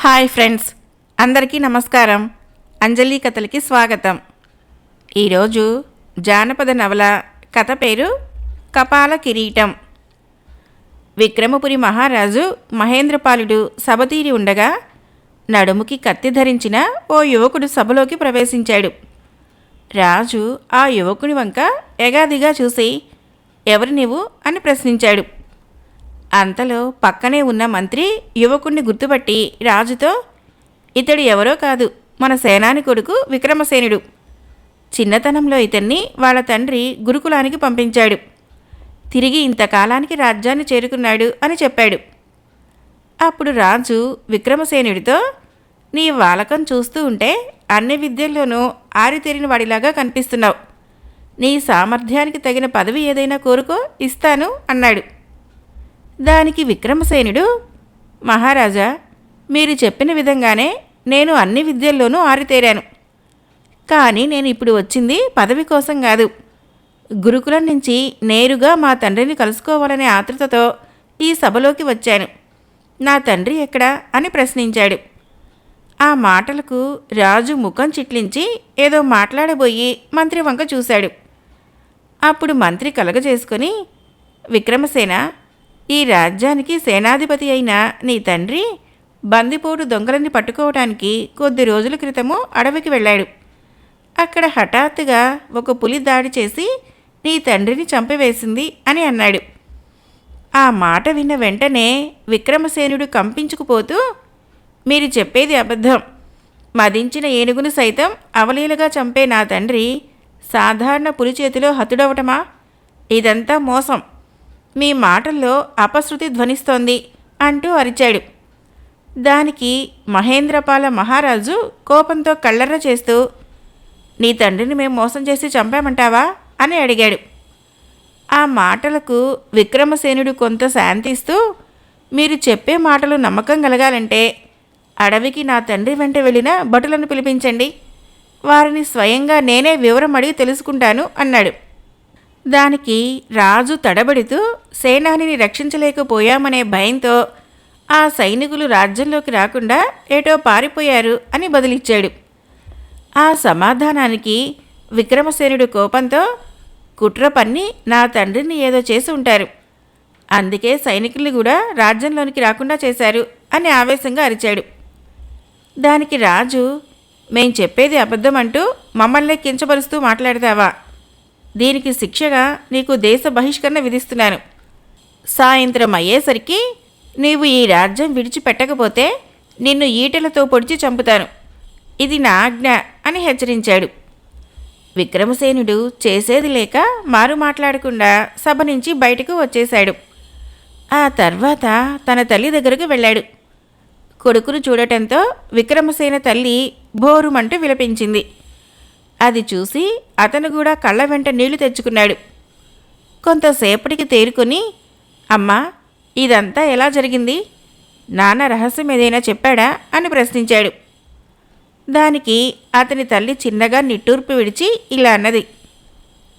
Hi friends, అందరికీ నమస్కారం. అంజలి కథలకి స్వాగతం. ఈరోజు జానపద నవల కథ పేరు కపాల కిరీటం. విక్రమపురి మహారాజు మహేంద్రపాలుడు సభతీరి ఉండగా నడుముకి కత్తి ధరించిన ఓ యువకుడు సభలోకి ప్రవేశించాడు. రాజు ఆ యువకుని వంక ఎగాదిగా చూసి, ఎవరు నీవు అని ప్రశ్నించాడు. అంతలో పక్కనే ఉన్న మంత్రి యువకుణ్ణి గుర్తుపట్టి రాజుతో, ఇతడు ఎవరో కాదు, మన సేనాని కొడుకు విక్రమసేనుడు. చిన్నతనంలో ఇతన్ని వాళ్ళ తండ్రి గురుకులానికి పంపించాడు. తిరిగి ఇంతకాలానికి రాజ్యాన్ని చేరుకున్నాడు అని చెప్పాడు. అప్పుడు రాజు విక్రమసేనుడితో, నీ వాలకం చూస్తూ ఉంటే అన్ని విద్యల్లోనూ ఆరితేరిన వాడిలాగా కనిపిస్తున్నావు. నీ సామర్థ్యానికి తగిన పదవి ఏదైనా కోరుకో, ఇస్తాను అన్నాడు. దానికి విక్రమసేనుడు, మహారాజా, మీరు చెప్పిన విధంగానే నేను అన్ని విద్యల్లోనూ ఆరితేరాను. కానీ నేను ఇప్పుడు వచ్చింది పదవి కోసం కాదు. గురుకులం నుంచి నేరుగా మా తండ్రిని కలుసుకోవాలనే ఆతృతతో ఈ సభలోకి వచ్చాను. నా తండ్రి ఎక్కడా అని ప్రశ్నించాడు. ఆ మాటలకు రాజు ముఖం చిట్లించి ఏదో మాట్లాడబోయి మంత్రి వంక చూశాడు. అప్పుడు మంత్రి కలగజేసుకొని, విక్రమసేన, ఈ రాజ్యానికి సేనాధిపతి అయిన నీ తండ్రి బందిపోటు దొంగలని పట్టుకోవడానికి కొద్ది రోజుల క్రితము అడవికి వెళ్ళాడు. అక్కడ హఠాత్తుగా ఒక పులి దాడి చేసి నీ తండ్రిని చంపివేసింది అని అన్నాడు. ఆ మాట విన్న వెంటనే విక్రమసేనుడు కంపించుకుపోతూ, మీరు చెప్పేది అబద్ధం. మదించిన ఏనుగును సైతం అవలీలగా చంపే నా తండ్రి సాధారణ పులి చేతిలో హతుడవటమా? ఇదంతా మోసం. మీ మాటల్లో అపశృతి ధ్వనిస్తోంది అంటూ అరిచాడు. దానికి మహేంద్రపాల మహారాజు కోపంతో కళ్ళెర్ర చేస్తూ, నీ తండ్రిని మేము మోసం చేసి చంపామంటావా అని అడిగాడు. ఆ మాటలకు విక్రమసేనుడు కొంత శాంతిస్తూ, మీరు చెప్పే మాటలు నమ్మకం కలగాలంటే అడవికి నా తండ్రి వెంట వెళ్ళిన భటులను పిలిపించండి. వారిని స్వయంగా నేనే వివరం అడిగి తెలుసుకుంటాను అన్నాడు. దానికి రాజు తడబడుతూ, సేనానిని రక్షించలేకపోయామనే భయంతో ఆ సైనికులు రాజ్యంలోకి రాకుండా ఏటో పారిపోయారు అని బదులిచ్చాడు. ఆ సమాధానానికి విక్రమసేనుడు కోపంతో, కుట్ర పన్ని నా తండ్రిని ఏదో చేసి ఉంటారు, అందుకే సైనికుల్ని కూడా రాజ్యంలోనికి రాకుండా చేశారు అని ఆవేశంగా అరిచాడు. దానికి రాజు, మేం చెప్పేది అబద్ధం అంటూ మమ్మల్ని కించపరుస్తూ మాట్లాడతావా? దీనికి శిక్షగా నీకు దేశ బహిష్కరణ విధిస్తున్నాను. సాయంత్రం అయ్యేసరికి నీవు ఈ రాజ్యం విడిచిపెట్టకపోతే నిన్ను ఈటెలతో పొడిచి చంపుతాను. ఇది నా ఆజ్ఞ అని హెచ్చరించాడు. విక్రమసేనుడు చేసేది లేక మారు మాట్లాడకుండా సభ నుంచి బయటకు వచ్చేశాడు. ఆ తర్వాత తన తల్లి దగ్గరకు వెళ్ళాడు. కొడుకును చూడటంతో విక్రమసేన తల్లి భోరుమంటూ విలపించింది. అది చూసి అతను కూడా కళ్ళ వెంట నీళ్లు తెచ్చుకున్నాడు. కొంతసేపటికి తేరుకొని, అమ్మా, ఇదంతా ఎలా జరిగింది? నాన్న రహస్యం ఏదైనా చెప్పాడా అని ప్రశ్నించాడు. దానికి అతని తల్లి చిన్నగా నిట్టూర్పు విడిచి ఇలా అన్నది,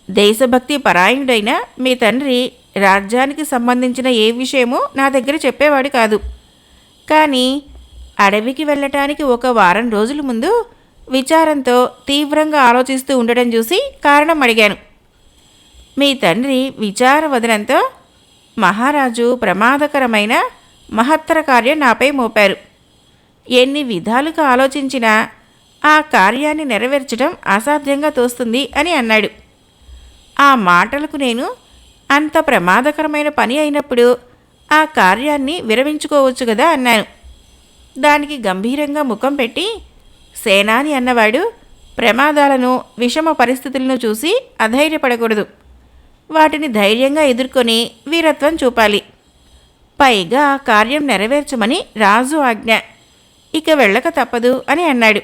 దేశభక్తి పరాయణుడైన మీ తండ్రి రాజ్యానికి సంబంధించిన ఏ విషయమూ నా దగ్గర చెప్పేవాడు కాదు. కానీ అడవికి వెళ్ళటానికి ఒక వారం రోజుల ముందు విచారంతో తీవ్రంగా ఆలోచిస్తూ ఉండడం చూసి కారణం అడిగాను. మీ తండ్రి విచారవదనంతో మహారాజు ప్రమాదకరమైన మహత్తర కార్యం నాపై మోపారు. ఎన్ని విధాలుగా ఆలోచించినా ఆ కార్యాన్ని నెరవేర్చడం అసాధ్యంగా తోస్తుంది అని అన్నాడు. ఆ మాటలకు నేను, అంత ప్రమాదకరమైన పని అయినప్పుడు ఆ కార్యాన్ని విరమించుకోవచ్చు కదా అన్నాను. దానికి గంభీరంగా ముఖం పెట్టి, సేనాని అన్నవాడు ప్రమాదాలను, విషమ పరిస్థితులను చూసి అధైర్యపడకూడదు. వాటిని ధైర్యంగా ఎదుర్కొని వీరత్వం చూపాలి. పైగా ఆ కార్యం నెరవేర్చమని రాజు ఆజ్ఞ. ఇక వెళ్ళక తప్పదు అని అన్నాడు.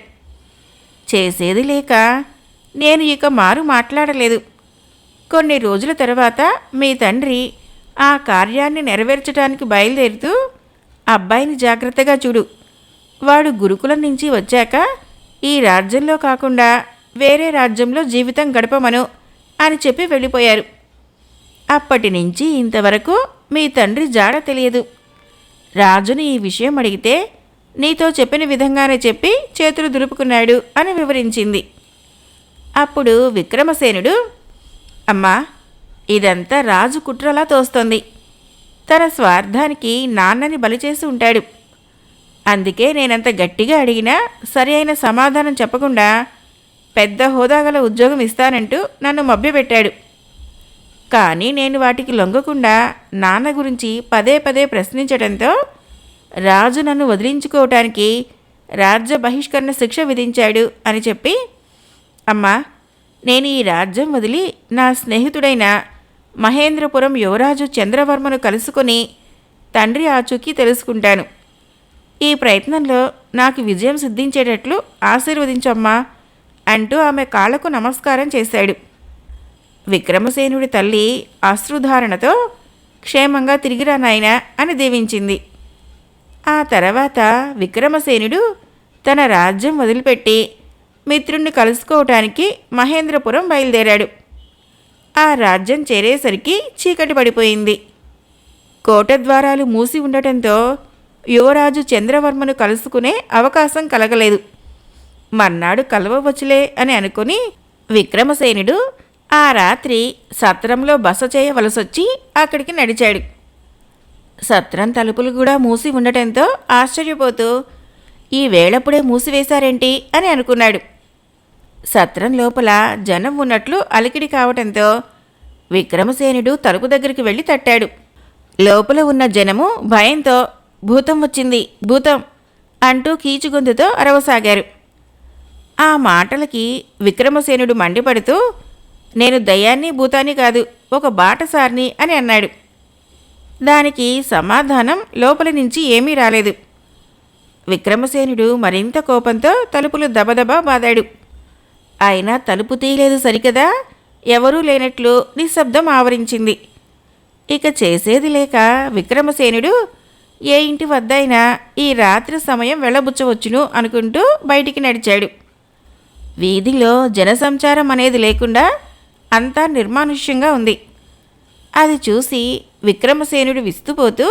చేసేది లేక నేను ఇక మారు మాట్లాడలేదు. కొన్ని రోజుల తర్వాత మీ తండ్రి ఆ కార్యాన్ని నెరవేర్చడానికి బయలుదేరుతూ, అబ్బాయిని జాగ్రత్తగా చూడు, వాడు గురుకులం నుంచి వచ్చాక ఈ రాజ్యంలో కాకుండా వేరే రాజ్యంలో జీవితం గడపమను అని చెప్పి వెళ్ళిపోయారు. అప్పటి నుంచి ఇంతవరకు మీ తండ్రి జాడ తెలియదు. రాజుని ఈ విషయం అడిగితే నీతో చెప్పిన విధంగానే చెప్పి చేతులు దులుపుకున్నాడు అని వివరించింది. అప్పుడు విక్రమసేనుడు, అమ్మా, ఇదంతా రాజు కుట్రలా తోస్తోంది. తన స్వార్థానికి నాన్నని బలిచేసి ఉంటాడు. అందుకే నేనంత గట్టిగా అడిగినా సరి అయిన సమాధానం చెప్పకుండా పెద్ద హోదాగల ఉద్యోగం ఇస్తానంటూ నన్ను మభ్యపెట్టాడు. కానీ నేను వాటికి లొంగకుండా నాన్న గురించి పదే పదే ప్రశ్నించడంతో రాజు నన్ను వదిలించుకోవటానికి రాజ్య బహిష్కరణ శిక్ష విధించాడు అని చెప్పి, అమ్మా, నేను ఈ రాజ్యం వదిలి నా స్నేహితుడైన మహేంద్రపురం యువరాజు చంద్రవర్మను కలుసుకొని తండ్రి ఆచూకీ తెలుసుకుంటాను. ఈ ప్రయత్నంలో నాకు విజయం సిద్ధించేటట్లు ఆశీర్వదించమ్మా అంటూ ఆమె కాళ్లకు నమస్కారం చేశాడు. విక్రమసేనుడి తల్లి అశ్రుధారణతో క్షేమంగా తిరిగిరా నాయనా అని దీవించింది. ఆ తర్వాత విక్రమసేనుడు తన రాజ్యం వదిలిపెట్టి మిత్రుణ్ణి కలుసుకోవటానికి మహేంద్రపురం బయలుదేరాడు. ఆ రాజ్యం చేరేసరికి చీకటి పడిపోయింది. కోట ద్వారాలు మూసి ఉండటంతో యువరాజు చంద్రవర్మను కలుసుకునే అవకాశం కలగలేదు. మర్నాడు కలవవచ్చులే అని అనుకుని విక్రమసేనుడు ఆ రాత్రి సత్రంలో బస చేయవలసొచ్చి అక్కడికి నడిచాడు. సత్రం తలుపులు కూడా మూసి ఉండటంతో ఆశ్చర్యపోతూ ఈ వేళప్పుడే మూసివేశారేంటి అని అనుకున్నాడు. సత్రం లోపల జనం ఉన్నట్లు అలికిడి కావటంతో విక్రమసేనుడు తలుపు దగ్గరికి వెళ్ళి తట్టాడు. లోపల ఉన్న జనము భయంతో భూతం వచ్చింది, భూతం అంటూ కీచుగొంతుతో అరవసాగారు. ఆ మాటలకి విక్రమసేనుడు మండిపడుతూ, నేను దయ్యాన్ని భూతాన్ని కాదు, ఒక బాటసారిని అని అన్నాడు. దానికి సమాధానం లోపలి నుంచి ఏమీ రాలేదు. విక్రమసేనుడు మరింత కోపంతో తలుపులు దబదబా బాదాడు. అయినా తలుపు తీయలేదు సరికదా, ఎవరూ లేనట్లు నిశ్శబ్దం ఆవరించింది. ఇక చేసేది లేక విక్రమసేనుడు ఏ ఇంటి వద్దైనా ఈ రాత్రి సమయం వెళ్ళబుచ్చవచ్చును అనుకుంటూ బయటికి నడిచాడు. వీధిలో జనసంచారం అనేది లేకుండా అంతా నిర్మానుష్యంగా ఉంది. అది చూసి విక్రమసేనుడు విస్తుపోతూ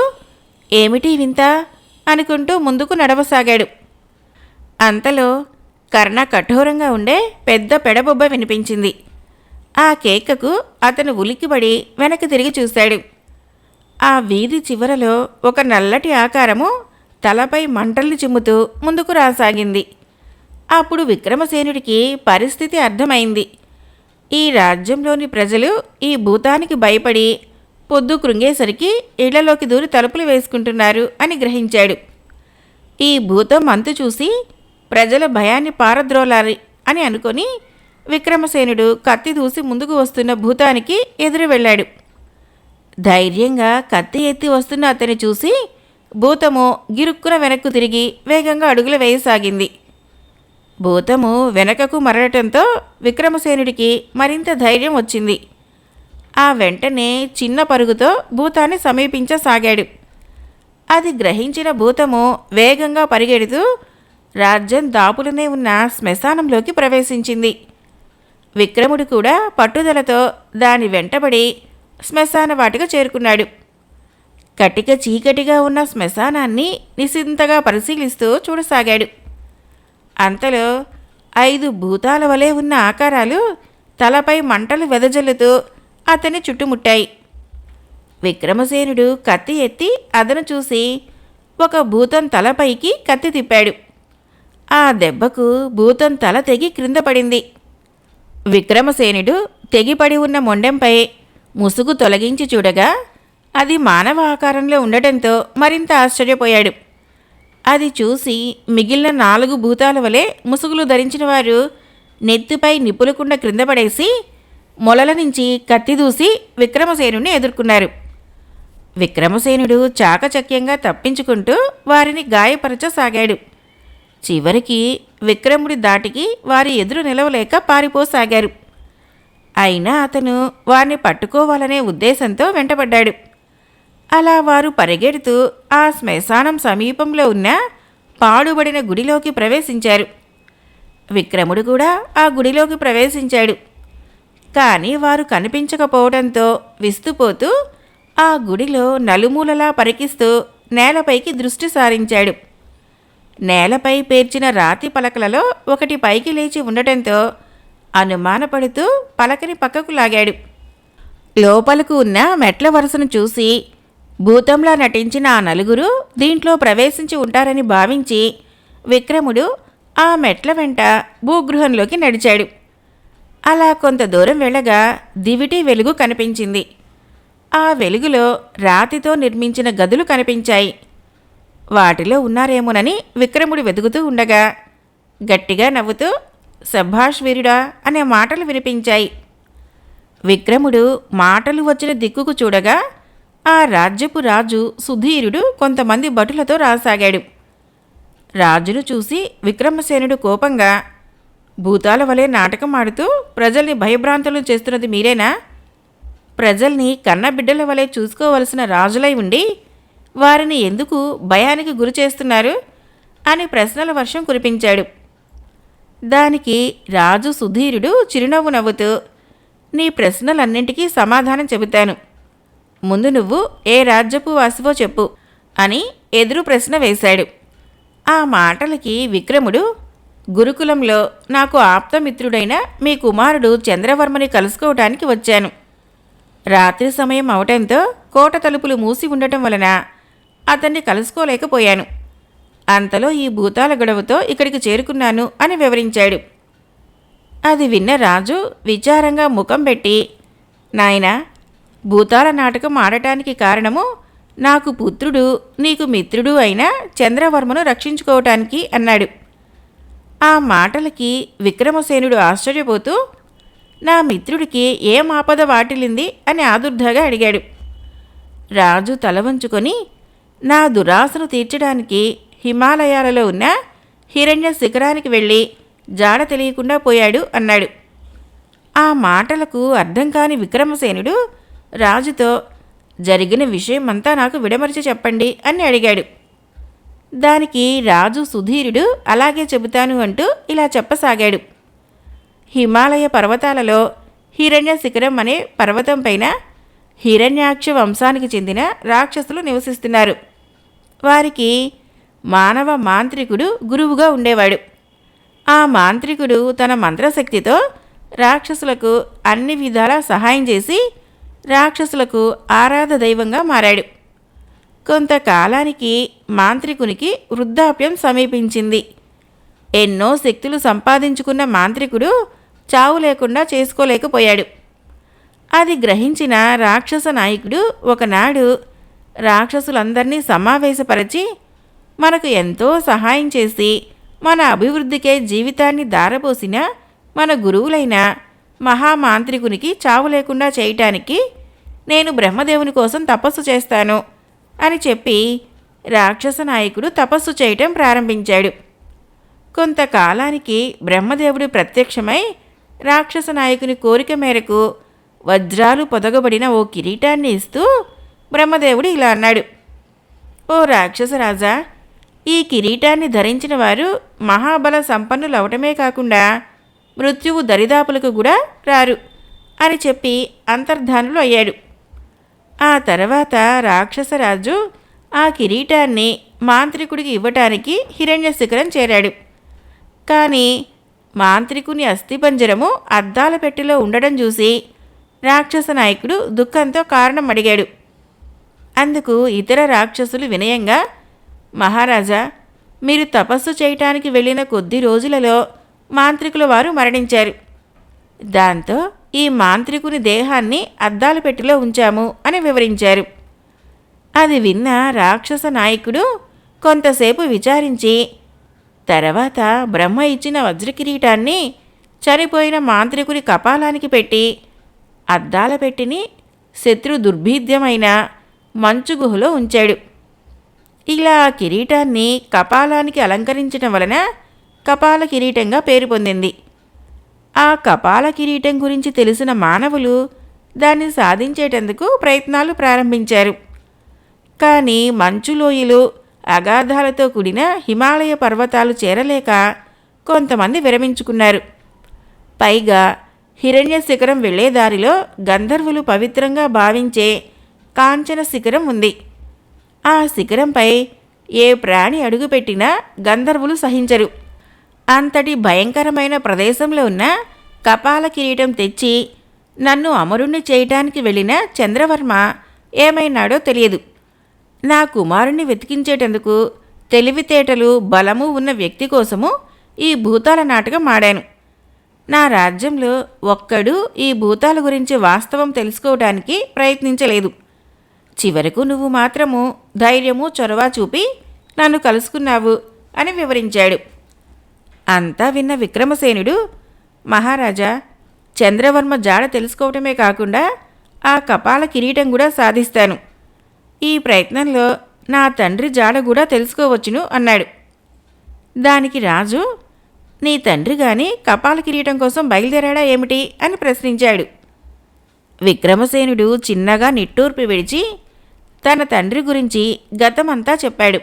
ఏమిటి వింత అనుకుంటూ ముందుకు నడవసాగాడు. అంతలో కర్ణ కఠోరంగా ఉండే పెద్ద పెడబొబ్బ వినిపించింది. ఆ కేకకు అతను ఉలిక్కిపడి వెనక్కి తిరిగి చూశాడు. ఆ వీధి చివరలో ఒక నల్లటి ఆకారము తలపై మంటల్ని చిమ్ముతూ ముందుకు రాసాగింది. అప్పుడు విక్రమసేనుడికి పరిస్థితి అర్థమైంది. ఈ రాజ్యంలోని ప్రజలు ఈ భూతానికి భయపడి పొద్దు కృంగేసరికి ఇళ్లలోకి దూరి తలుపులు వేసుకుంటున్నారు అని గ్రహించాడు. ఈ భూతం అంతు చూసి ప్రజల భయాన్ని పారద్రోలాలి అని అనుకొని విక్రమసేనుడు కత్తి దూసి ముందుకు వస్తున్న భూతానికి ఎదురు వెళ్ళాడు. ధైర్యంగా కత్తి ఎత్తి వస్తున్న అతన్ని చూసి భూతము గిరుక్కున వెనక్కు తిరిగి వేగంగా అడుగులు వేయసాగింది. భూతము వెనకకు మరలటంతో విక్రమసేనుడికి మరింత ధైర్యం వచ్చింది. ఆ వెంటనే చిన్న పరుగుతో భూతాన్ని సమీపించసాగాడు. అది గ్రహించిన భూతము వేగంగా పరిగెడుతూ రాజ్యం దాపులనే ఉన్న శ్మశానంలోకి ప్రవేశించింది. విక్రముడు కూడా పట్టుదలతో దాని వెంటబడి శ్మశాన వాటిక చేరుకున్నాడు. కటిక చీకటిగా ఉన్న శ్మశానాన్ని నిశింతగా పరిశీలిస్తూ చూడసాగాడు. అంతలో 5 భూతాల వలె ఉన్న ఆకారాలు తలపై మంటలు వెదజల్లుతూ అతన్ని చుట్టుముట్టాయి. విక్రమసేనుడు కత్తి ఎత్తి అదను చూసి ఒక భూతం తలపైకి కత్తి తిప్పాడు. ఆ దెబ్బకు భూతం తల తెగి క్రింద పడింది. విక్రమసేనుడు తెగిపడి ఉన్న మొండెంపై ముసుగు తొలగించి చూడగా అది మానవ ఆకారంలో ఉండటంతో మరింత ఆశ్చర్యపోయాడు. అది చూసి మిగిలిన 4 భూతాల వలె ముసుగులు ధరించిన వారు నెత్తిపై నిప్పులకుండా క్రింద పడేసి మొలల నుంచి కత్తి దూసి విక్రమసేనుడిని ఎదుర్కొన్నారు. విక్రమసేనుడు చాకచక్యంగా తప్పించుకుంటూ వారిని గాయపరచసాగాడు. చివరికి విక్రముడి దాటికి వారి ఎదురు నిలవలేక పారిపోసాగారు. అయినా అతను వారిని పట్టుకోవాలనే ఉద్దేశంతో వెంటబడ్డాడు. అలా వారు పరిగెడుతూ ఆ శ్మశానం సమీపంలో ఉన్న పాడుబడిన గుడిలోకి ప్రవేశించారు. విక్రముడు కూడా ఆ గుడిలోకి ప్రవేశించాడు. కానీ వారు కనిపించకపోవడంతో విస్తుపోతూ ఆ గుడిలో నలుమూలలా పరికిస్తూ నేలపైకి దృష్టి సారించాడు. నేలపై పేర్చిన రాతి పలకలలో ఒకటి పైకి లేచి ఉండటంతో అనుమానపడుతూ పలకని పక్కకు లాగాడు. లోపలకు ఉన్న మెట్ల వరుసను చూసి భూతంలా నటించిన ఆ నలుగురు దీంట్లో ప్రవేశించి ఉంటారని భావించి విక్రముడు ఆ మెట్ల వెంట భూగృహంలోకి నడిచాడు. అలా కొంత దూరం వెళ్ళగా దివిటి వెలుగు కనిపించింది. ఆ వెలుగులో రాతితో నిర్మించిన గదులు కనిపించాయి. వాటిలో ఉన్నారేమోనని విక్రముడు వెతుకుతూ ఉండగా గట్టిగా నవ్వుతూ సభాష్ వీరుడా అనే మాటలు వినిపించాయి. విక్రముడు మాటలు వచ్చిన దిక్కుకు చూడగా ఆ రాజ్యపు రాజు సుధీరుడు కొంతమంది భటులతో రాసాగాడు. రాజును చూసి విక్రమసేనుడు కోపంగా, భూతాల వలె నాటకం ఆడుతూ ప్రజల్ని భయభ్రాంతులు చేస్తున్నది మీరేనా? ప్రజల్ని కన్నబిడ్డల వలె చూసుకోవలసిన రాజులై ఉండి వారిని ఎందుకు భయానికి గురి చేస్తున్నారు అని ప్రశ్నల వర్షం కురిపించాడు. దానికి రాజు సుధీరుడు చిరునవ్వు నవ్వుతూ, నీ ప్రశ్నలన్నింటికీ సమాధానం చెబుతాను. ముందు నువ్వు ఏ రాజ్యపు వాసివో చెప్పు అని ఎదురు ప్రశ్న వేశాడు. ఆ మాటలకి విక్రముడు, గురుకులంలో నాకు ఆప్తమిత్రుడైన మీ కుమారుడు చంద్రవర్మని కలుసుకోవటానికి వచ్చాను. రాత్రి సమయం అవటంతో కోట తలుపులు మూసి ఉండటం వలన అతన్ని కలుసుకోలేకపోయాను. అంతలో ఈ భూతాల గొడవతో ఇక్కడికి చేరుకున్నాను అని వివరించాడు. అది విన్న రాజు విచారంగా ముఖం పెట్టి, నాయనా, భూతాల నాటకం ఆడటానికి కారణము నాకు పుత్రుడు నీకు మిత్రుడు అయిన చంద్రవర్మను రక్షించుకోవటానికి అన్నాడు. ఆ మాటలకి విక్రమసేనుడు ఆశ్చర్యపోతూ, నా మిత్రుడికి ఏం ఆపద వాటిల్లింది అని ఆదుర్దాగా అడిగాడు. రాజు తల వంచుకొని, నా దురాశను తీర్చడానికి హిమాలయాలలో ఉన్న హిరణ్య శిఖరానికి వెళ్ళి జాడ తెలియకుండా పోయాడు అన్నాడు. ఆ మాటలకు అర్థం కాని విక్రమసేనుడు రాజుతో, జరిగిన విషయమంతా నాకు విడమరిచి చెప్పండి అని అడిగాడు. దానికి రాజు సుధీరుడు అలాగే చెబుతాను అంటూ ఇలా చెప్పసాగాడు. హిమాలయ పర్వతాలలో హిరణ్య శిఖరం అనే పర్వతం పైన హిరణ్యాక్ష వంశానికి చెందిన రాక్షసులు నివసిస్తున్నారు. వారికి మానవ మాంత్రికుడు గురువుగా ఉండేవాడు. ఆ మాంత్రికుడు తన మంత్రశక్తితో రాక్షసులకు అన్ని విధాలా సహాయం చేసి రాక్షసులకు ఆరాధ దైవంగా మారాడు. కొంతకాలానికి మాంత్రికునికి వృద్ధాప్యం సమీపించింది. ఎన్నో శక్తులు సంపాదించుకున్న మాంత్రికుడు చావు లేకుండా చేసుకోలేకపోయాడు. అది గ్రహించిన రాక్షస నాయకుడు ఒకనాడు రాక్షసులందరినీ సమావేశపరచి, మనకు ఎంతో సహాయం చేసి మన అభివృద్ధికే జీవితాన్ని దారపోసిన మన గురువులైన మహామాంత్రికునికి చావు లేకుండా చేయటానికి నేను బ్రహ్మదేవుని కోసం తపస్సు చేస్తాను అని చెప్పి రాక్షస నాయకుడు తపస్సు చేయటం ప్రారంభించాడు. కొంతకాలానికి బ్రహ్మదేవుడు ప్రత్యక్షమై రాక్షస నాయకుని కోరిక మేరకు వజ్రాలు పొదగబడిన ఓ కిరీటాన్ని ఇస్తూ బ్రహ్మదేవుడు ఇలా అన్నాడు, ఓ రాక్షసరాజా, ఈ కిరీటాన్ని ధరించిన వారు మహాబల సంపన్నులవటమే కాకుండా మృత్యువు దరిదాపులకు కూడా రారు అని చెప్పి అంతర్ధానులు అయ్యాడు. ఆ తర్వాత రాక్షసరాజు ఆ కిరీటాన్ని మాంత్రికుడికి ఇవ్వటానికి హిరణ్యశిఖరం చేరాడు. కానీ మాంత్రికుని అస్థిపంజరము అద్దాల పెట్టెలో ఉండడం చూసి రాక్షస నాయకుడు దుఃఖంతో కారణం అడిగాడు. అందుకు ఇతర రాక్షసులు వినయంగా, మహారాజా, మీరు తపస్సు చేయటానికి వెళ్ళిన కొద్ది రోజులలో మాంత్రికుల వారు మరణించారు. దాంతో ఈ మాంత్రికుని దేహాన్ని అద్దాల పెట్టెలో ఉంచాము అని వివరించారు. అది విన్న రాక్షస నాయకుడు కొంతసేపు విచారించి తర్వాత బ్రహ్మ ఇచ్చిన వజ్రకిరీటాన్ని చనిపోయిన మాంత్రికుని కపాలానికి పెట్టి అద్దాల పెట్టిని శత్రు దుర్భేద్యమైన మంచు గుహలో ఉంచాడు. ఇలా ఆ కిరీటాన్ని కపాలానికి అలంకరించడం వలన కపాల కిరీటంగా పేరు పొందింది. ఆ కపాల కిరీటం గురించి తెలిసిన మానవులు దాన్ని సాధించేటందుకు ప్రయత్నాలు ప్రారంభించారు. కానీ మంచులోయలు అగాధాలతో కూడిన హిమాలయ పర్వతాలు చేరలేక కొంతమంది విరమించుకున్నారు. పైగా హిరణ్య శిఖరం వెళ్లే దారిలో గంధర్వులు పవిత్రంగా భావించే కాంచన శిఖరం ఉంది. ఆ శిఖరంపై ఏ ప్రాణి అడుగుపెట్టినా గంధర్వులు సహించరు. అంతటి భయంకరమైన ప్రదేశంలో ఉన్న కపాల కిరీటం తెచ్చి నన్ను అమరుణ్ణి చేయటానికి వెళ్ళిన చంద్రవర్మ ఏమైనాడో తెలియదు. నా కుమారుణ్ణి వెతికించేటందుకు తెలివితేటలు బలము ఉన్న వ్యక్తి కోసము ఈ భూతాల నాటకం ఆడాను. నా రాజ్యంలో ఒక్కడూ ఈ భూతాల గురించి వాస్తవం తెలుసుకోవడానికి ప్రయత్నించలేదు. చివరకు నువ్వు మాత్రము ధైర్యము చొరవ చూపి నన్ను కలుసుకున్నావు అని వివరించాడు. అంతా విన్న విక్రమసేనుడు, మహారాజా, చంద్రవర్మ జాడ తెలుసుకోవటమే కాకుండా ఆ కపాల కిరీటం కూడా సాధిస్తాను. ఈ ప్రయత్నంలో నా తండ్రి జాడ కూడా తెలుసుకోవచ్చును అన్నాడు. దానికి రాజు, నీ తండ్రి గాని కపాల కిరీటం కోసం బయలుదేరాడా ఏమిటి అని ప్రశ్నించాడు. విక్రమసేనుడు చిన్నగా నిట్టూర్పు విడిచి తన తండ్రి గురించి గతమంతా చెప్పాడు.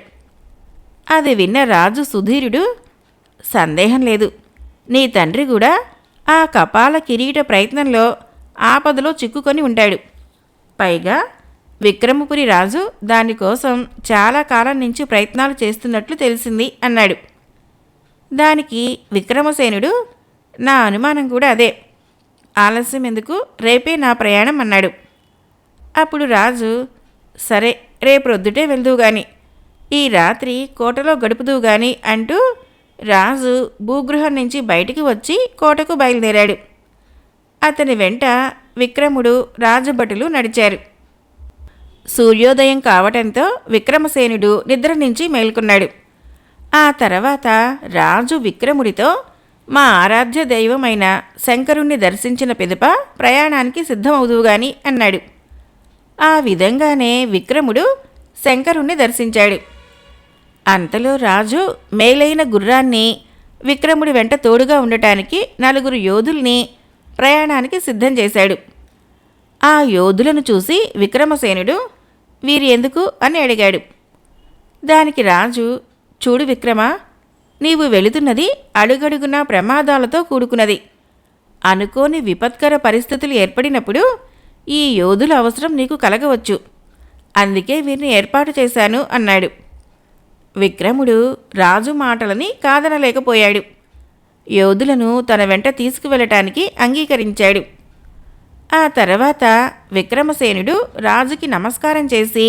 అది విన్న రాజు సుధీరుడు, సందేహం లేదు, నీ తండ్రి కూడా ఆ కపాల కిరీట ప్రయత్నంలో ఆపదలో చిక్కుకొని ఉంటాడు. పైగా విక్రమపురి రాజు దానికోసం చాలా కాలం నుంచి ప్రయత్నాలు చేస్తున్నట్లు తెలిసింది అన్నాడు. దానికి విక్రమసేనుడు, నా అనుమానం కూడా అదే. ఆలస్యం ఎందుకు, రేపే నా ప్రయాణం అన్నాడు. అప్పుడు రాజు, సరే, రేపొద్దుటే వెళ్దువు గాని, ఈ రాత్రి కోటలో గడుపుదువు గాని అంటూ రాజు భూగృహం నుంచి బయటికి వచ్చి కోటకు బయలుదేరాడు. అతని వెంట విక్రముడు, రాజభటులు నడిచారు. సూర్యోదయం కావటంతో విక్రమసేనుడు నిద్ర నుంచి మేల్కొన్నాడు. ఆ తర్వాత రాజు విక్రముడితో, మా ఆరాధ్య దైవమైన శంకరుణ్ణి దర్శించిన పిదప ప్రయాణానికి సిద్ధమవుదువుగాని అన్నాడు. ఆ విధంగానే విక్రముడు శంకరుణ్ణి దర్శించాడు. అంతలో రాజు మేలైన గుర్రాన్ని విక్రముడి వెంట తోడుగా ఉండటానికి 4 యోధుల్ని ప్రయాణానికి సిద్ధం చేశాడు. ఆ యోధులను చూసి విక్రమసేనుడు, వీరి ఎందుకు అని అడిగాడు. దానికి రాజు, చూడు విక్రమ, నీవు వెళుతున్నది అడుగడుగునా ప్రమాదాలతో కూడుకున్నది. అనుకోని విపత్కర పరిస్థితులు ఏర్పడినప్పుడు ఈ యోధుల అవసరం నీకు కలగవచ్చు. అందుకే వీరిని ఏర్పాటు చేశాను అన్నాడు. విక్రముడు రాజు మాటలని కాదనలేకపోయాడు. యోధులను తన వెంట తీసుకువెళ్ళటానికి అంగీకరించాడు. ఆ తర్వాత విక్రమసేనుడు రాజుకి నమస్కారం చేసి,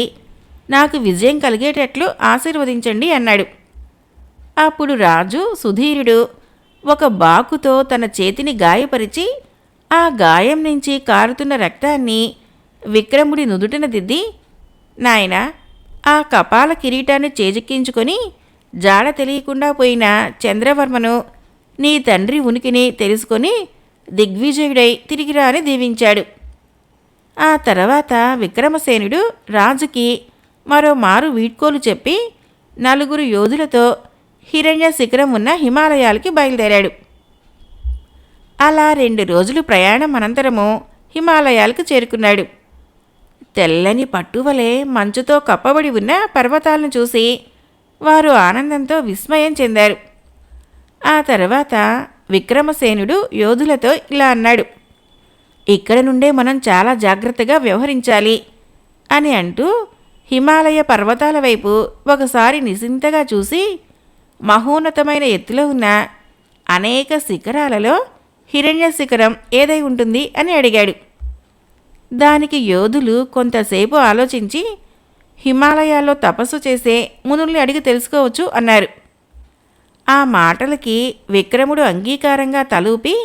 నాకు విజయం కలిగేటట్లు ఆశీర్వదించండి అన్నాడు. అప్పుడు రాజు సుధీరుడు ఒక బాకుతో తన చేతిని గాయపరిచి ఆ గాయం నుంచి కారుతున్న రక్తాన్ని విక్రముడి నుదుటిన దిద్ది, నాయనా, ఆ కపాల కిరీటాన్ని చేజిక్కించుకొని జాడ తెలియకుండా పోయిన చంద్రవర్మను నీ తండ్రి ఉనికిని తెలుసుకొని దిగ్విజయుడై తిరిగిరా అని దీవించాడు. ఆ తర్వాత విక్రమసేనుడు రాజుకి మరో మారు వీడ్కోలు చెప్పి 4 యోధులతో హిరణ్య శిఖరం ఉన్న హిమాలయాలకి బయలుదేరాడు. అలా 2 రోజులు ప్రయాణం అనంతరము హిమాలయాలకు చేరుకున్నాడు. తెల్లని పట్టువలే మంచుతో కప్పబడి ఉన్న పర్వతాలను చూసి వారు ఆనందంతో విస్మయం చెందారు. ఆ తర్వాత విక్రమసేనుడు యోధులతో ఇలా అన్నాడు, ఇక్కడ నుండే మనం చాలా జాగ్రత్తగా వ్యవహరించాలి అని అంటూ హిమాలయ పర్వతాల వైపు ఒకసారి నిశింతగా చూసి మహోన్నతమైన ఎత్తులో ఉన్న అనేక శిఖరాలలో హిరణ్య శిఖరం ఏదై ఉంటుంది అని అడిగాడు. దానికి యోధులు కొంతసేపు ఆలోచించి, హిమాలయాల్లో తపస్సు చేసే మునుల్ని అడిగి తెలుసుకోవచ్చు అన్నారు. ఆ మాటలకి విక్రముడు అంగీకారంగా తలూపి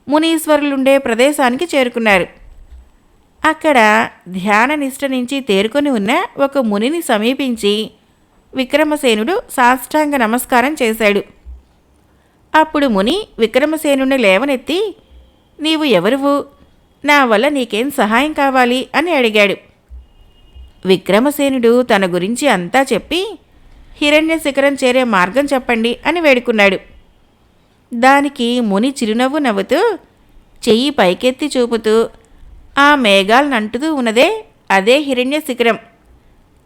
మునీశ్వరులుండే ప్రదేశానికి చేరుకున్నారు. అక్కడ ధ్యాన నిష్ట నుంచి తేరుకొని ఉన్న ఒక మునిని సమీపించి విక్రమసేనుడు సాష్టాంగ నమస్కారం చేశాడు. అప్పుడు ముని విక్రమసేనుని లేవనెత్తి, నీవు ఎవరువు, నా వల్ల నీకేం సహాయం కావాలి అని అడిగాడు. విక్రమసేనుడు తన గురించి అంతా చెప్పి హిరణ్య శిఖరం చేరే మార్గం చెప్పండి అని వేడుకున్నాడు. దానికి ముని చిరునవ్వు నవ్వుతూ చెయ్యి పైకెత్తి చూపుతూ, ఆ మేఘాలనంటుతూ ఉన్నదే అదే హిరణ్య శిఖరం.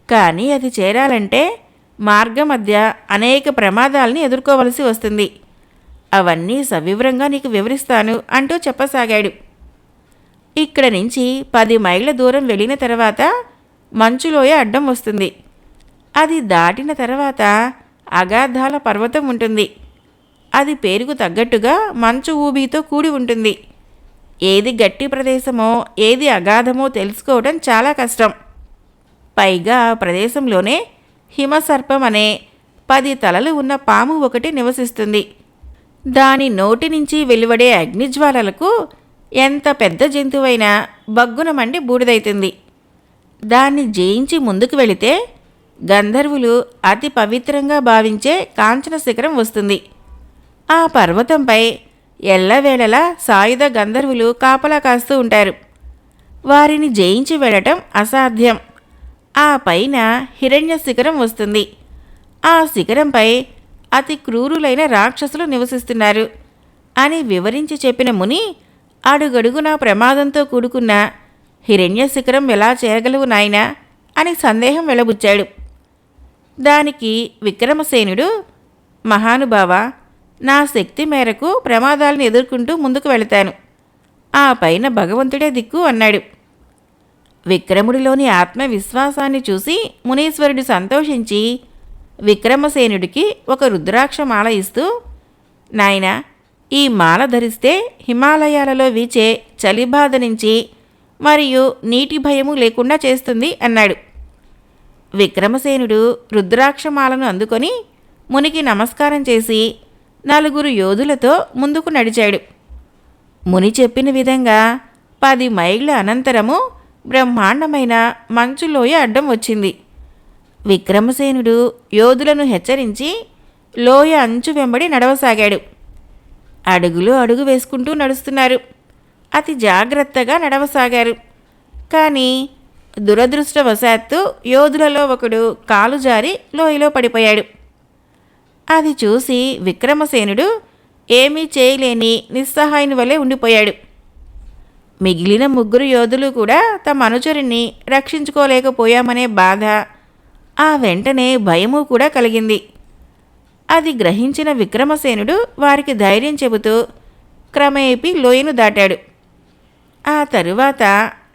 కానీ అది చేరాలంటే మార్గం మధ్య అనేక ప్రమాదాలని ఎదుర్కోవలసి వస్తుంది. అవన్నీ సవివరంగా నీకు వివరిస్తాను అంటూ చెప్పసాగాడు. ఇక్కడ నుంచి 10 మైళ్ళ దూరం వెళ్ళిన తర్వాత మంచులోయ అడ్డం వస్తుంది. అది దాటిన తర్వాత అగాధాల పర్వతం ఉంటుంది. అది పేరుకు తగ్గట్టుగా మంచు ఊబితో కూడి ఉంటుంది. ఏది గట్టి ప్రదేశమో ఏది అగాధమో తెలుసుకోవడం చాలా కష్టం. పైగా ఆ ప్రదేశంలోనే హిమసర్పం అనే 10 తలలు ఉన్న పాము ఒకటి నివసిస్తుంది. దాని నోటి నుంచి వెలువడే అగ్నిజ్వాలలకు ఎంత పెద్ద జంతువైనా బగ్గున మండి బూడిదైతుంది. దాన్ని జయించి ముందుకు వెళితే గంధర్వులు అతి పవిత్రంగా భావించే కాంచన శిఖరం వస్తుంది. ఆ పర్వతంపై ఎల్లవేళలా సాయుధ గంధర్వులు కాపలా కాస్తూ ఉంటారు. వారిని జయించి వెళ్ళటం అసాధ్యం. ఆ పైన హిరణ్య శిఖరం వస్తుంది. ఆ శిఖరంపై అతి క్రూరులైన రాక్షసులు నివసిస్తున్నారు అని వివరించి చెప్పిన ముని అడుగడుగునా ప్రమాదంతో కూడుకున్న హిరణ్య శిఖరం ఎలా చేరగలవు నాయనా అని సందేహం వెలబుచ్చాడు. దానికి విక్రమసేనుడు, మహానుభావ, నా శక్తి మేరకు ప్రమాదాలను ఎదుర్కొంటూ ముందుకు వెళతాను. ఆ పైన భగవంతుడే దిక్కు అన్నాడు. విక్రముడిలోని ఆత్మవిశ్వాసాన్ని చూసి మునీశ్వరుడు సంతోషించి విక్రమసేనుడికి ఒక రుద్రాక్ష మాల ఇస్తూ, నాయనా, ఈ మాల ధరిస్తే హిమాలయాలలో వీచే చలిబాధ నుంచి మరియు నీటి భయము లేకుండా చేస్తుంది అన్నాడు. విక్రమసేనుడు రుద్రాక్షమాలను అందుకొని మునికి నమస్కారం చేసి 4 యోధులతో ముందుకు నడిచాడు. ముని చెప్పిన విధంగా 10 మైళ్ళ అనంతరము బ్రహ్మాండమైన మంచులోయ అడ్డం వచ్చింది. విక్రమసేనుడు యోధులను హెచ్చరించి లోయ అంచు వెంబడి నడవసాగాడు. అడుగులు అడుగు వేసుకుంటూ నడుస్తున్నారు. అతి జాగ్రత్తగా నడవసాగారు. కానీ దురదృష్టవశాత్తు యోధులలో ఒకడు కాలు జారి లోయలో పడిపోయాడు. అది చూసి విక్రమసేనుడు ఏమీ చేయలేని నిస్సహాయుని వలె ఉండిపోయాడు. మిగిలిన 3 యోధులు కూడా తమ అనుచరుణ్ణి రక్షించుకోలేకపోయామనే బాధ, ఆ వెంటనే భయము కూడా కలిగింది. అది గ్రహించిన విక్రమసేనుడు వారికి ధైర్యం చెబుతూ క్రమేపీ లోయను దాటాడు. ఆ తరువాత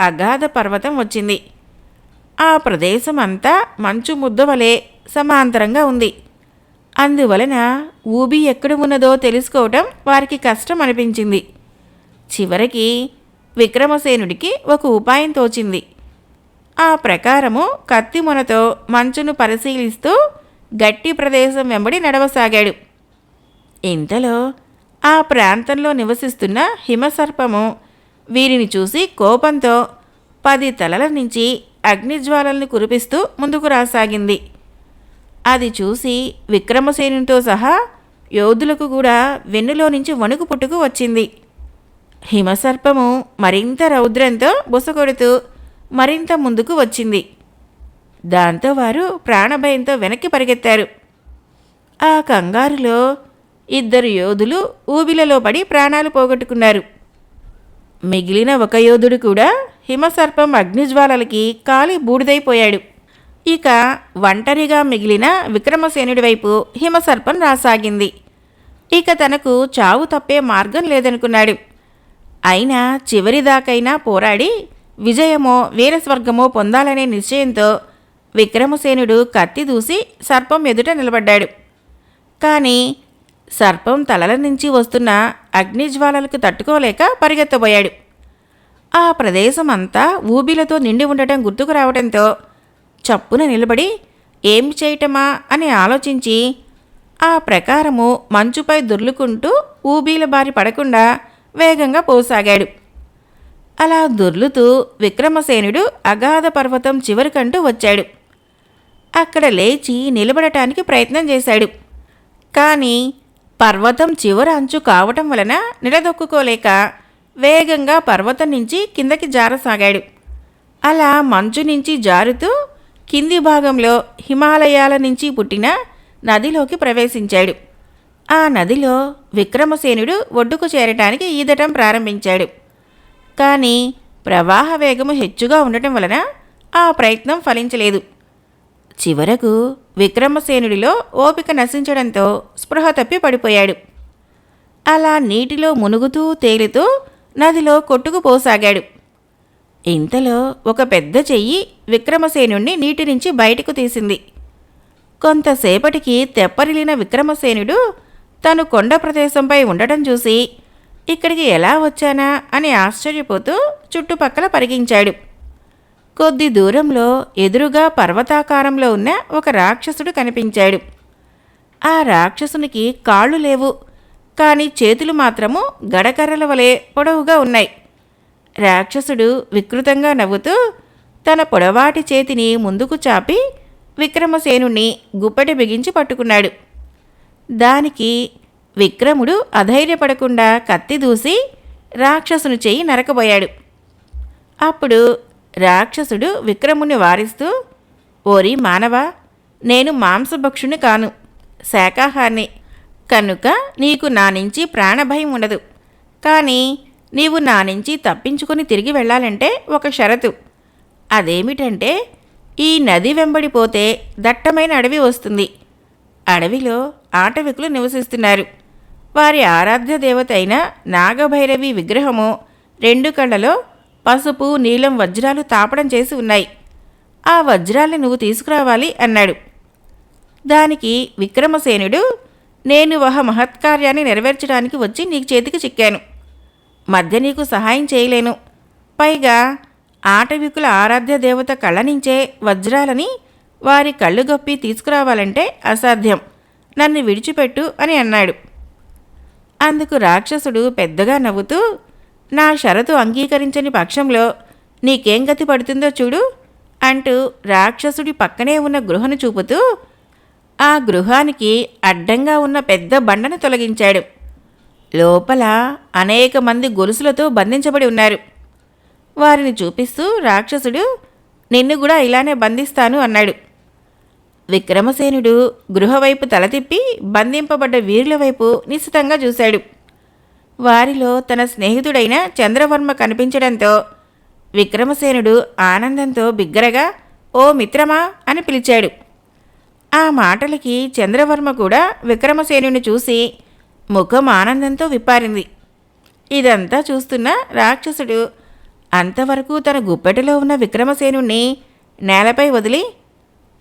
అగాధ పర్వతం వచ్చింది. ఆ ప్రదేశం అంతా మంచు ముద్ద వలె సమాంతరంగా ఉంది. అందువలన ఊబి ఎక్కడ ఉన్నదో తెలుసుకోవటం వారికి కష్టం అనిపించింది. చివరికి విక్రమసేనుడికి ఒక ఉపాయం తోచింది. ఆ ప్రకారము కత్తిమొనతో మంచును పరిశీలిస్తూ గట్టి ప్రదేశం వెంబడి నడవసాగాడు. ఇంతలో ఆ ప్రాంతంలో నివసిస్తున్న హిమసర్పము వీరిని చూసి కోపంతో 10 తలల నుంచి అగ్నిజ్వాలలను కురిపిస్తూ ముందుకు రాసాగింది. అది చూసి విక్రమసేనునితో సహా యోధులకు కూడా వెన్నులో నుంచి వణుకు పుట్టుకు వచ్చింది. హిమసర్పము మరింత రౌద్రంతో బుసకొడుతూ మరింత ముందుకు వచ్చింది. దాంతో వారు ప్రాణభయంతో వెనక్కి పరిగెత్తారు. ఆ కంగారులో 2 యోధులు ఊబిలలో పడి ప్రాణాలు పోగొట్టుకున్నారు. మిగిలిన ఒక యోధుడు కూడా హిమసర్పం అగ్నిజ్వాలలకి కాలి బూడిదైపోయాడు. ఇక ఒంటరిగా మిగిలిన విక్రమసేనుడి వైపు హిమసర్పం రాసాగింది. ఇక తనకు చావు తప్పే మార్గం లేదనుకున్నాడు. అయినా చివరిదాకైనా పోరాడి విజయమో వీరస్వర్గమో పొందాలనే నిశ్చయంతో విక్రమసేనుడు కత్తి దూసి సర్పం ఎదుట నిలబడ్డాడు. కానీ సర్పం తలల నుంచి వస్తున్న అగ్నిజ్వాలలకు తట్టుకోలేక పరిగెత్తబోయాడు. ఆ ప్రదేశం అంతా ఊబిలతో నిండి ఉండటం గుర్తుకు రావడంతో చప్పున నిలబడి ఏం చేయటమా అని ఆలోచించి ఆ ప్రకారము మంచుపై దొర్లుకుంటూ ఊబీల బారి పడకుండా వేగంగా పోసాగాడు. అలా దొర్లుతూ విక్రమసేనుడు అగాధ పర్వతం చివరికంటూ వచ్చాడు. అక్కడ లేచి నిలబడటానికి ప్రయత్నం చేశాడు. కానీ పర్వతం చివర అంచు కావటం వలన నిలదొక్కుకోలేక వేగంగా పర్వతం నుంచి కిందకి జారసాగాడు. అలా మంచు నుంచి జారుతూ కింది భాగంలో హిమాలయాల నుంచి పుట్టిన నదిలోకి ప్రవేశించాడు. ఆ నదిలో విక్రమసేనుడు ఒడ్డుకు చేరటానికి ఈదటం ప్రారంభించాడు. కానీ ప్రవాహ వేగము హెచ్చుగా ఉండటం వలన ఆ ప్రయత్నం ఫలించలేదు. చివరకు విక్రమసేనుడిలో ఓపిక నశించడంతో స్పృహ తప్పి పడిపోయాడు. అలా నీటిలో మునుగుతూ తేలుతూ నదిలో కొట్టుకుపోసాగాడు. ఇంతలో ఒక పెద్ద చెయ్యి విక్రమసేనుణ్ణి నీటి నుంచి బయటకు తీసింది. కొంతసేపటికి తెప్పరిల్లిన విక్రమసేనుడు తను కొండ ప్రదేశంపై ఉండటం చూసి ఇక్కడికి ఎలా వచ్చానా అని ఆశ్చర్యపోతూ చుట్టుపక్కల పరిగించాడు. కొద్ది దూరంలో ఎదురుగా పర్వతాకారంలో ఉన్న ఒక రాక్షసుడు కనిపించాడు. ఆ రాక్షసునికి కాళ్ళు లేవు, కానీ చేతులు మాత్రము గడకర్రల వలె పొడవుగా ఉన్నాయి. రాక్షసుడు వికృతంగా నవ్వుతూ తన పొడవాటి చేతిని ముందుకు చాపి విక్రమసేనుణ్ణి గుప్పెట బిగించి పట్టుకున్నాడు. దానికి విక్రముడు అధైర్యపడకుండా కత్తి దూసి రాక్షసుని చెయ్యి నరకబోయాడు. అప్పుడు రాక్షసుడు విక్రముని వారిస్తూ, ఓరి మానవా, నేను మాంసభక్షుని కాను, శాకాహారిని, కనుక నీకు నా నుంచి ప్రాణభయం ఉండదు. కానీ నీవు నా నుంచి తప్పించుకొని తిరిగి వెళ్ళాలంటే ఒక షరతు. అదేమిటంటే ఈ నది వెంబడిపోతే దట్టమైన అడవి వస్తుంది. అడవిలో ఆటవికులు నివసిస్తున్నారు. వారి ఆరాధ్య దేవత అయిన నాగభైరవి విగ్రహము 2 కళ్ళలో పసుపు నీలం వజ్రాలు తాపడం చేసి ఉన్నాయి. ఆ వజ్రాల్ని నువ్వు తీసుకురావాలి అన్నాడు. దానికి విక్రమసేనుడు, నేను ఒక మహత్కార్యాన్ని నెరవేర్చడానికి వచ్చి నీకు చేతికి చిక్కాను. మధ్య నీకు సహాయం చేయలేను. పైగా ఆటవికుల ఆరాధ్య దేవత కళ్ళ నుంచే వజ్రాలని వారి కళ్ళు గప్పి తీసుకురావాలంటే అసాధ్యం. నన్ను విడిచిపెట్టు అని అన్నాడు. అందుకు రాక్షసుడు పెద్దగా నవ్వుతూ, నా షరతు అంగీకరించని పక్షంలో నీకేం గతి పడుతుందో చూడు అంటూ రాక్షసుడి పక్కనే ఉన్న గృహను చూపుతూ ఆ గృహానికి అడ్డంగా ఉన్న పెద్ద బండను తొలగించాడు. లోపల అనేక మంది గొలుసులతో బంధించబడి ఉన్నారు. వారిని చూపిస్తూ రాక్షసుడు, నిన్ను కూడా ఇలానే బంధిస్తాను అన్నాడు. విక్రమసేనుడు గృహవైపు తల తిప్పి బంధింపబడ్డ వీరుల వైపు నిశితంగా చూశాడు. వారిలో తన స్నేహితుడైన చంద్రవర్మ కనిపించడంతో విక్రమసేనుడు ఆనందంతో బిగ్గరగా, ఓ మిత్రమా అని పిలిచాడు. ఆ మాటలకి చంద్రవర్మ కూడా విక్రమసేనుని చూసి ముఖం ఆనందంతో విప్పారింది. ఇదంతా చూస్తున్న రాక్షసుడు అంతవరకు తన గుప్పెటలో ఉన్న విక్రమసేనుణ్ణి నేలపై వదిలి,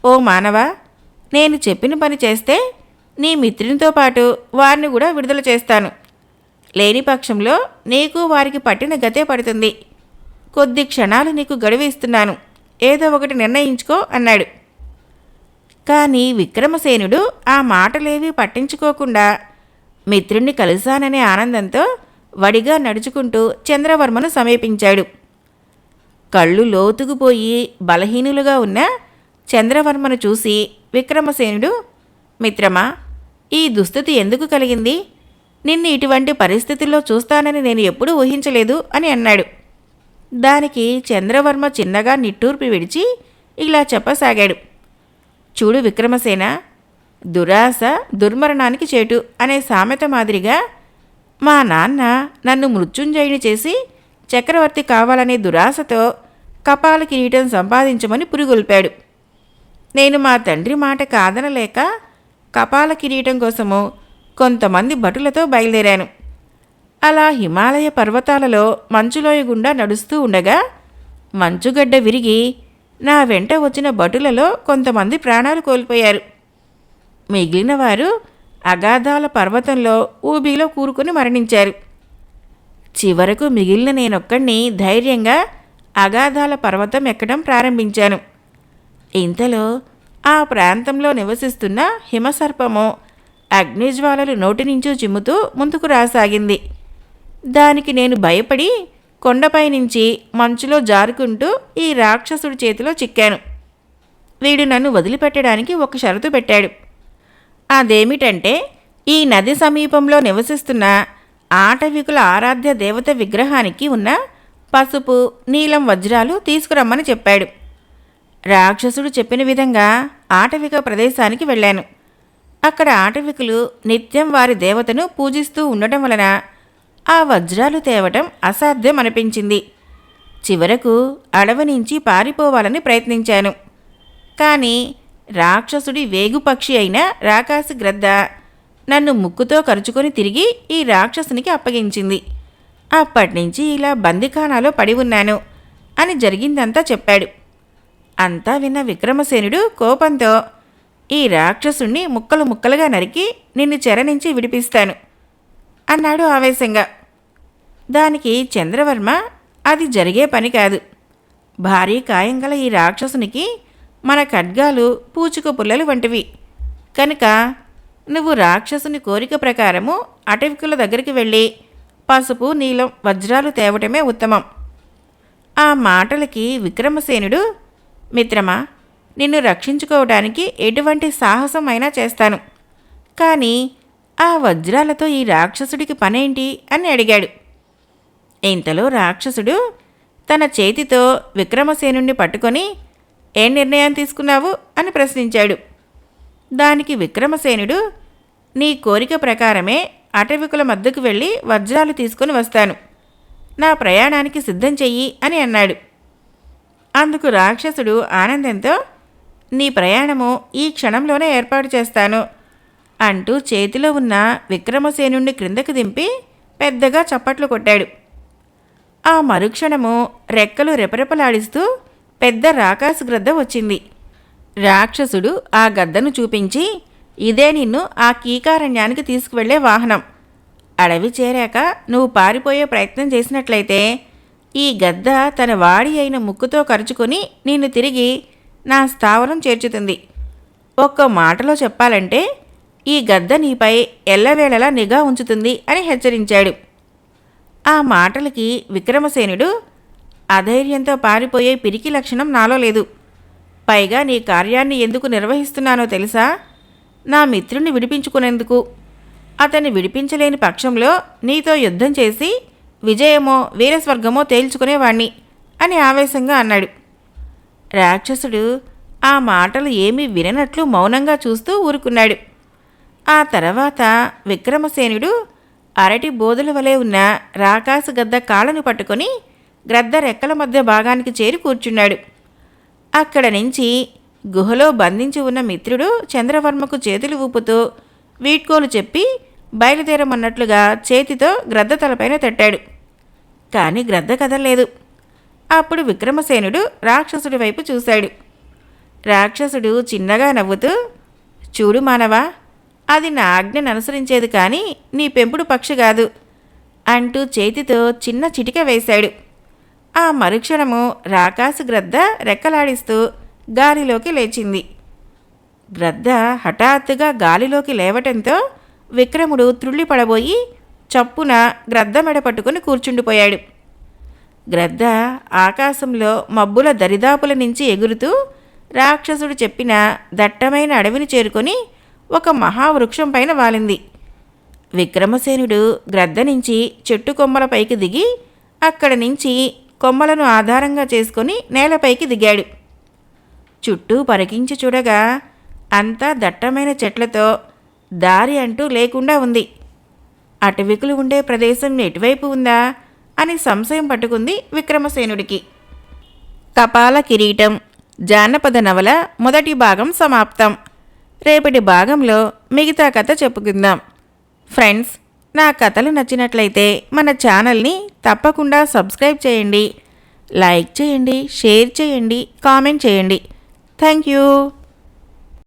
ఓ మానవా, నేను చెప్పిన పని చేస్తే నీ మిత్రునితో పాటు వారిని కూడా విడుదల చేస్తాను. లేని పక్షంలో నీకు వారికి పట్టిన గతే పడుతుంది. కొద్ది క్షణాలు నీకు గడువు ఇస్తున్నాను, ఏదో ఒకటి నిర్ణయించుకో అన్నాడు. కానీ విక్రమసేనుడు ఆ మాటలేవీ పట్టించుకోకుండా మిత్రుణ్ణి కలిశాననే ఆనందంతో వడిగా నడుచుకుంటూ చంద్రవర్మను సమీపించాడు. కళ్ళు లోతుకుపోయి బలహీనులుగా ఉన్న చంద్రవర్మను చూసి విక్రమసేనుడు, మిత్రమా, ఈ దుస్థితి ఎందుకు కలిగింది? నిన్ను ఇటువంటి పరిస్థితుల్లో చూస్తానని నేను ఎప్పుడూ ఊహించలేదు అని అన్నాడు. దానికి చంద్రవర్మ చిన్నగా నిట్టూర్పి విడిచి ఇలా చెప్పసాగాడు. చూడు విక్రమసేన, దురాశ దుర్మరణానికి చేటు అనే సామెత మాదిరిగా మా నాన్న నన్ను మృత్యుంజయుని చేసి చక్రవర్తి కావాలనే దురాశతో కపాల కిరీటం సంపాదించమని పురిగొల్పాడు. నేను మా తండ్రి మాట కాదనలేక కపాల కిరీటం కోసము కొంతమంది భటులతో బయలుదేరాను. అలా హిమాలయ పర్వతాలలో మంచులోయ గుండా నడుస్తూ ఉండగా మంచుగడ్డ విరిగి నా వెంట వచ్చిన భటులలో కొంతమంది ప్రాణాలు కోల్పోయారు. మిగిలిన వారు అగాధాల పర్వతంలో ఊబిలో కూరుకుని మరణించారు. చివరకు మిగిలిన నేనొక్కడిని ధైర్యంగా అగాధాల పర్వతం ఎక్కడం ప్రారంభించాను. ఇంతలో ఆ ప్రాంతంలో నివసిస్తున్న హిమసర్పము అగ్నిజ్వాలలు నోటి నుంచి చిమ్ముతూ ముందుకు రాసాగింది. దానికి నేను భయపడి కొండపై నుంచి మంచులో జారుకుంటూ ఈ రాక్షసుడి చేతిలో చిక్కాను. వీడు నన్ను వదిలిపెట్టడానికి ఒక షరతు పెట్టాడు. అదేమిటంటే ఈ నది సమీపంలో నివసిస్తున్న ఆటవికుల ఆరాధ్య దేవత విగ్రహానికి ఉన్న పసుపు నీలం వజ్రాలు తీసుకురమ్మని చెప్పాడు. రాక్షసుడు చెప్పిన విధంగా ఆటవిక ప్రదేశానికి వెళ్ళాను. అక్కడ ఆటవికులు నిత్యం వారి దేవతను పూజిస్తూ ఉండటం వలన ఆ వజ్రాలు తేవటం అసాధ్యం అనిపించింది. చివరకు అడవి నుంచి పారిపోవాలని ప్రయత్నించాను. కానీ రాక్షసుడి వేగుపక్షి అయిన రాకాసి గ్రద్ద నన్ను ముక్కుతో కరుచుకొని తిరిగి ఈ రాక్షసునికి అప్పగించింది. అప్పటినుంచి ఇలా బందిఖానాలో పడి ఉన్నాను అని జరిగిందంతా చెప్పాడు. అంతా విన్న విక్రమసేనుడు కోపంతో, ఈ రాక్షసుణ్ణి ముక్కలు ముక్కలుగా నరికి నిన్ను చెర నుంచి విడిపిస్తాను అన్నాడు ఆవేశంగా. దానికి చంద్రవర్మ, అది జరిగే పని కాదు. భారీ కాయం గల ఈ రాక్షసునికి మన ఖడ్గాలు పూచుక పుల్లలు వంటివి కనుక నువ్వు రాక్షసుని కోరిక ప్రకారము అటవికుల దగ్గరికి వెళ్ళి పసుపు, నీలం, వజ్రాలు తేవటమే ఉత్తమం. ఆ మాటలకి విక్రమసేనుడు, మిత్రమా, నిన్ను రక్షించుకోవడానికి ఎటువంటి సాహసం అయినా చేస్తాను, కానీ ఆ వజ్రాలతో ఈ రాక్షసుడికి పనేంటి అని అడిగాడు. ఇంతలో రాక్షసుడు తన చేతితో విక్రమసేనుణ్ణి పట్టుకొని, ఏం నిర్ణయం తీసుకున్నావు అని ప్రశ్నించాడు. దానికి విక్రమసేనుడు, నీ కోరిక ప్రకారమే అటవికుల మధ్యకు వెళ్ళి వజ్రాలు తీసుకుని వస్తాను, నా ప్రయాణానికి సిద్ధం చెయ్యి అని అన్నాడు. అందుకు రాక్షసుడు ఆనందంతో, నీ ప్రయాణము ఈ క్షణంలోనే ఏర్పాటు చేస్తాను అంటూ చేతిలో ఉన్న విక్రమసేనుణ్ణి క్రిందకు దింపి పెద్దగా చప్పట్లు కొట్టాడు. ఆ మరుక్షణము రెక్కలు రెపరెపలాడిస్తూ పెద్ద రాకాసు గ్రద్ద వచ్చింది. రాక్షసుడు ఆ గద్దను చూపించి, ఇదే నిన్ను ఆ కీకారణ్యానికి తీసుకువెళ్లే వాహనం. అడవి చేరాక నువ్వు పారిపోయే ప్రయత్నం చేసినట్లయితే ఈ గద్ద తన వాడి అయిన ముక్కుతో కరుచుకొని నిన్ను తిరిగి నా స్థావరం చేర్చుతుంది. ఒక్క మాటలో చెప్పాలంటే ఈ గద్ద నీపై ఎల్లవేళలా నిఘా ఉంచుతుంది అని హెచ్చరించాడు. ఆ మాటలకి విక్రమసేనుడు, అధైర్యంతో పారిపోయే పిరికి లక్షణం నాలో లేదు. పైగా నీ కార్యాన్ని ఎందుకు నిర్వహిస్తున్నానో తెలుసా? నా మిత్రుణ్ణి విడిపించుకునేందుకు. అతన్ని విడిపించలేని పక్షంలో నీతో యుద్ధం చేసి విజయమో వీరస్వర్గమో తేల్చుకునేవాణ్ణి అని ఆవేశంగా అన్నాడు. రాక్షసుడు ఆ మాటలు ఏమీ విననట్లు మౌనంగా చూస్తూ ఊరుకున్నాడు. ఆ తర్వాత విక్రమసేనుడు అరటి బోధుల వలె ఉన్న రాకాసు గద్ద కాళ్ళను పట్టుకొని గ్రద్ద రెక్కల మధ్య భాగానికి చేరి కూర్చున్నాడు. అక్కడ నుంచి గుహలో బంధించి ఉన్న మిత్రుడు చంద్రవర్మకు చేతులు ఊపుతూ వీడ్కోలు చెప్పి బయలుదేరమన్నట్లుగా చేతితో గ్రద్ద తలపైన తట్టాడు. కానీ గ్రద్ద కదలలేదు. అప్పుడు విక్రమసేనుడు రాక్షసుడి వైపు చూశాడు. రాక్షసుడు చిన్నగా నవ్వుతూ, చూడు మానవా, అది నా ఆజ్ఞను అనుసరించేది కానీ నీ పెంపుడు పక్షి కాదు అంటూ చేతితో చిన్న చిటిక వేశాడు. ఆ మరుక్షణము రాకాసు గ్రద్ద రెక్కలాడిస్తూ గాలిలోకి లేచింది. గ్రద్ద హఠాత్తుగా గాలిలోకి లేవటంతో విక్రముడు త్రుళ్ళిపడబోయి చప్పున గ్రద్ద మెడ పట్టుకుని కూర్చుండిపోయాడు. గ్రద్ద ఆకాశంలో మబ్బుల దరిదాపుల నుంచి ఎగురుతూ రాక్షసుడు చెప్పిన దట్టమైన అడవిని చేరుకొని ఒక మహావృక్షం పైన వాలింది. విక్రమసేనుడు గ్రద్ద నుంచి చెట్టు కొమ్మలపైకి దిగి అక్కడి నుంచి కొమ్మలను ఆధారంగా చేసుకొని నేలపైకి దిగాడు. చుట్టూ పరికించి చూడగా అంతా దట్టమైన చెట్లతో దారి అంటూ లేకుండా ఉంది. అటవికులు ఉండే ప్రదేశం ఎటువైపు ఉందా అని సంశయం పట్టుకుంది విక్రమసేనుడికి. కపాల కిరీటం జానపద నవల మొదటి భాగం సమాప్తం. రేపటి భాగంలో మిగతా కథ చెప్పుకుందాం. ఫ్రెండ్స్, నా కథలు నచ్చినట్లయితే మన ఛానల్ని తప్పకుండా సబ్స్క్రైబ్ చేయండి, లైక్ చేయండి, షేర్ చేయండి, కామెంట్ చేయండి. Thank you.